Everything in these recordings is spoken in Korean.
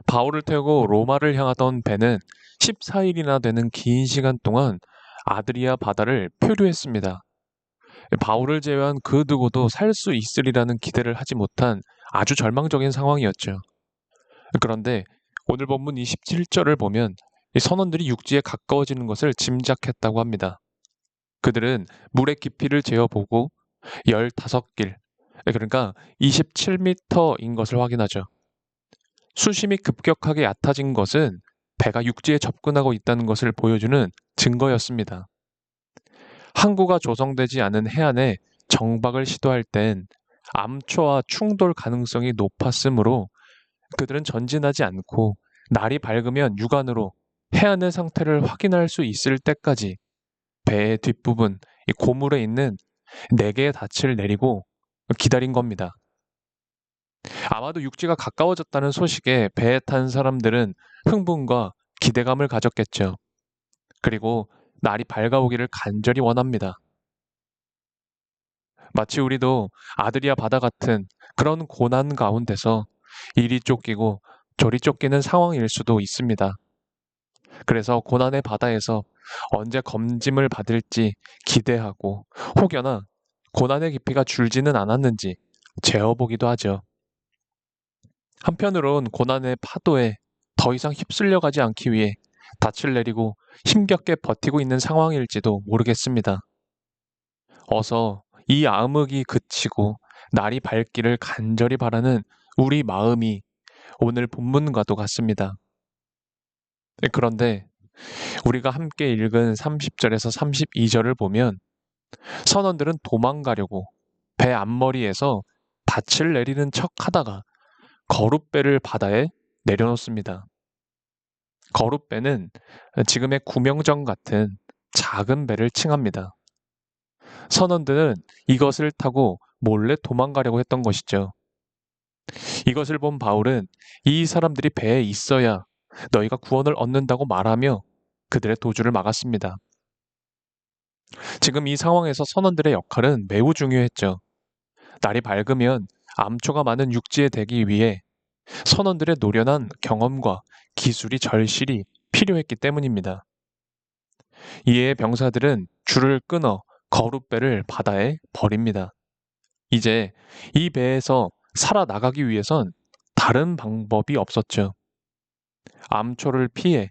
바울을 태우고 로마를 향하던 배는 14일이나 되는 긴 시간 동안 아드리아 바다를 표류했습니다. 바울을 제외한 그 누구도 살 수 있으리라는 기대를 하지 못한 아주 절망적인 상황이었죠. 그런데 오늘 본문 27절을 보면 이 선원들이 육지에 가까워지는 것을 짐작했다고 합니다. 그들은 물의 깊이를 재어보고 15길, 그러니까 27m인 것을 확인하죠. 수심이 급격하게 얕아진 것은 배가 육지에 접근하고 있다는 것을 보여주는 증거였습니다. 항구가 조성되지 않은 해안에 정박을 시도할 땐 암초와 충돌 가능성이 높았으므로 그들은 전진하지 않고 날이 밝으면 육안으로 해안의 상태를 확인할 수 있을 때까지 배의 뒷부분, 이 고물에 있는 4개의 닻을 내리고 기다린 겁니다. 아마도 육지가 가까워졌다는 소식에 배에 탄 사람들은 흥분과 기대감을 가졌겠죠. 그리고 날이 밝아오기를 간절히 원합니다. 마치 우리도 아드리아 바다 같은 그런 고난 가운데서 이리 쫓기고 저리 쫓기는 상황일 수도 있습니다. 그래서 고난의 바다에서 언제 검짐을 받을지 기대하고 혹여나 고난의 깊이가 줄지는 않았는지 재어보기도 하죠. 한편으론 고난의 파도에 더 이상 휩쓸려 가지 않기 위해 닻을 내리고 힘겹게 버티고 있는 상황일지도 모르겠습니다. 어서 이 암흑이 그치고 날이 밝기를 간절히 바라는 우리 마음이 오늘 본문과도 같습니다. 그런데 우리가 함께 읽은 30절에서 32절을 보면 선원들은 도망가려고 배 앞머리에서 닻을 내리는 척 하다가 거룻배를 바다에 내려놓습니다. 거룻배는 지금의 구명정 같은 작은 배를 칭합니다. 선원들은 이것을 타고 몰래 도망가려고 했던 것이죠. 이것을 본 바울은 이 사람들이 배에 있어야 너희가 구원을 얻는다고 말하며 그들의 도주를 막았습니다. 지금 이 상황에서 선원들의 역할은 매우 중요했죠. 날이 밝으면 암초가 많은 육지에 대기 위해 선원들의 노련한 경험과 기술이 절실히 필요했기 때문입니다. 이에 병사들은 줄을 끊어 거룻배를 바다에 버립니다. 이제 이 배에서 살아나가기 위해선 다른 방법이 없었죠. 암초를 피해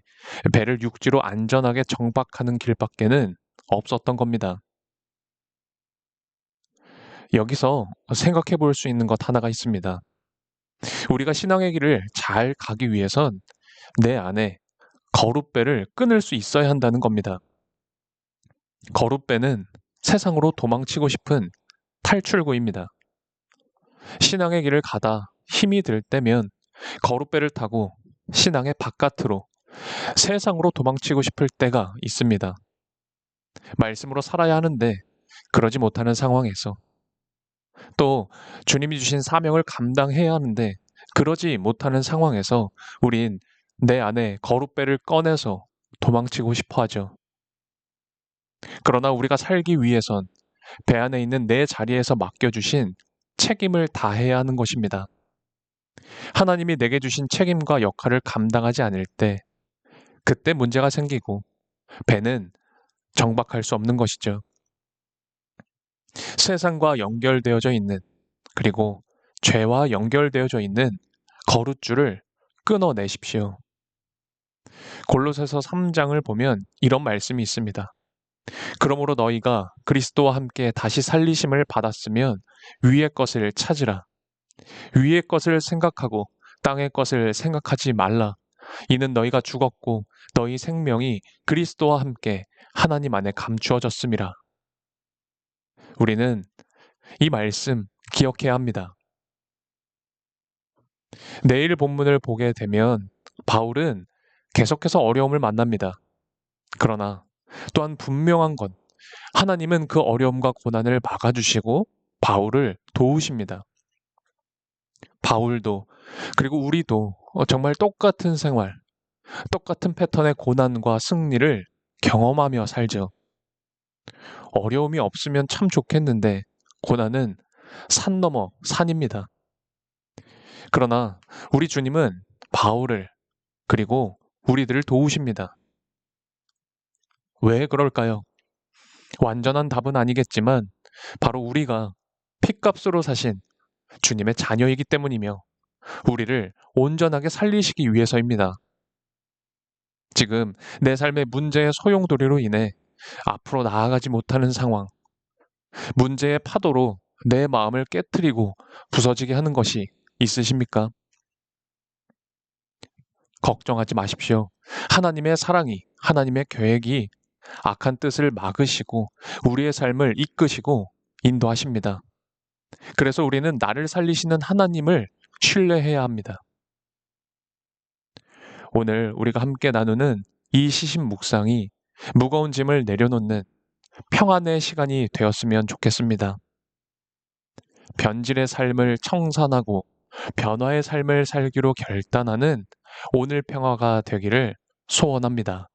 배를 육지로 안전하게 정박하는 길밖에는 없었던 겁니다. 여기서 생각해 볼 수 있는 것 하나가 있습니다. 우리가 신앙의 길을 잘 가기 위해선 내 안에 거룻배를 끊을 수 있어야 한다는 겁니다. 거룻배는 세상으로 도망치고 싶은 탈출구입니다. 신앙의 길을 가다 힘이 들 때면 거룻배를 타고 신앙의 바깥으로 세상으로 도망치고 싶을 때가 있습니다. 말씀으로 살아야 하는데 그러지 못하는 상황에서 또 주님이 주신 사명을 감당해야 하는데 그러지 못하는 상황에서 우린 내 안에 거룻배를 꺼내서 도망치고 싶어 하죠. 그러나 우리가 살기 위해선 배 안에 있는 내 자리에서 맡겨주신 책임을 다해야 하는 것입니다. 하나님이 내게 주신 책임과 역할을 감당하지 않을 때 그때 문제가 생기고 배는 정박할 수 없는 것이죠. 세상과 연결되어져 있는 그리고 죄와 연결되어져 있는 거룻줄을 끊어내십시오. 골로새서 3장을 보면 이런 말씀이 있습니다. 그러므로 너희가 그리스도와 함께 다시 살리심을 받았으면 위의 것을 찾으라. 위의 것을 생각하고 땅의 것을 생각하지 말라. 이는 너희가 죽었고 너희 생명이 그리스도와 함께 하나님 안에 감추어졌음이라. 우리는 이 말씀 기억해야 합니다. 내일 본문을 보게 되면 바울은 계속해서 어려움을 만납니다. 그러나 또한 분명한 건 하나님은 그 어려움과 고난을 막아주시고 바울을 도우십니다. 바울도 그리고 우리도 정말 똑같은 생활, 똑같은 패턴의 고난과 승리를 경험하며 살죠. 어려움이 없으면 참 좋겠는데 고난은 산 넘어 산입니다. 그러나 우리 주님은 바울을, 그리고 우리들을 도우십니다. 왜 그럴까요? 완전한 답은 아니겠지만 바로 우리가 핏값으로 사신 주님의 자녀이기 때문이며 우리를 온전하게 살리시기 위해서입니다. 지금 내 삶의 문제의 소용돌이로 인해 앞으로 나아가지 못하는 상황, 문제의 파도로 내 마음을 깨트리고 부서지게 하는 것이 있으십니까? 걱정하지 마십시오. 하나님의 사랑이, 하나님의 계획이 악한 뜻을 막으시고 우리의 삶을 이끄시고 인도하십니다. 그래서 우리는 나를 살리시는 하나님을 신뢰해야 합니다. 오늘 우리가 함께 나누는 이 시신 묵상이 무거운 짐을 내려놓는 평안의 시간이 되었으면 좋겠습니다. 변질의 삶을 청산하고 변화의 삶을 살기로 결단하는 오늘 평화가 되기를 소원합니다.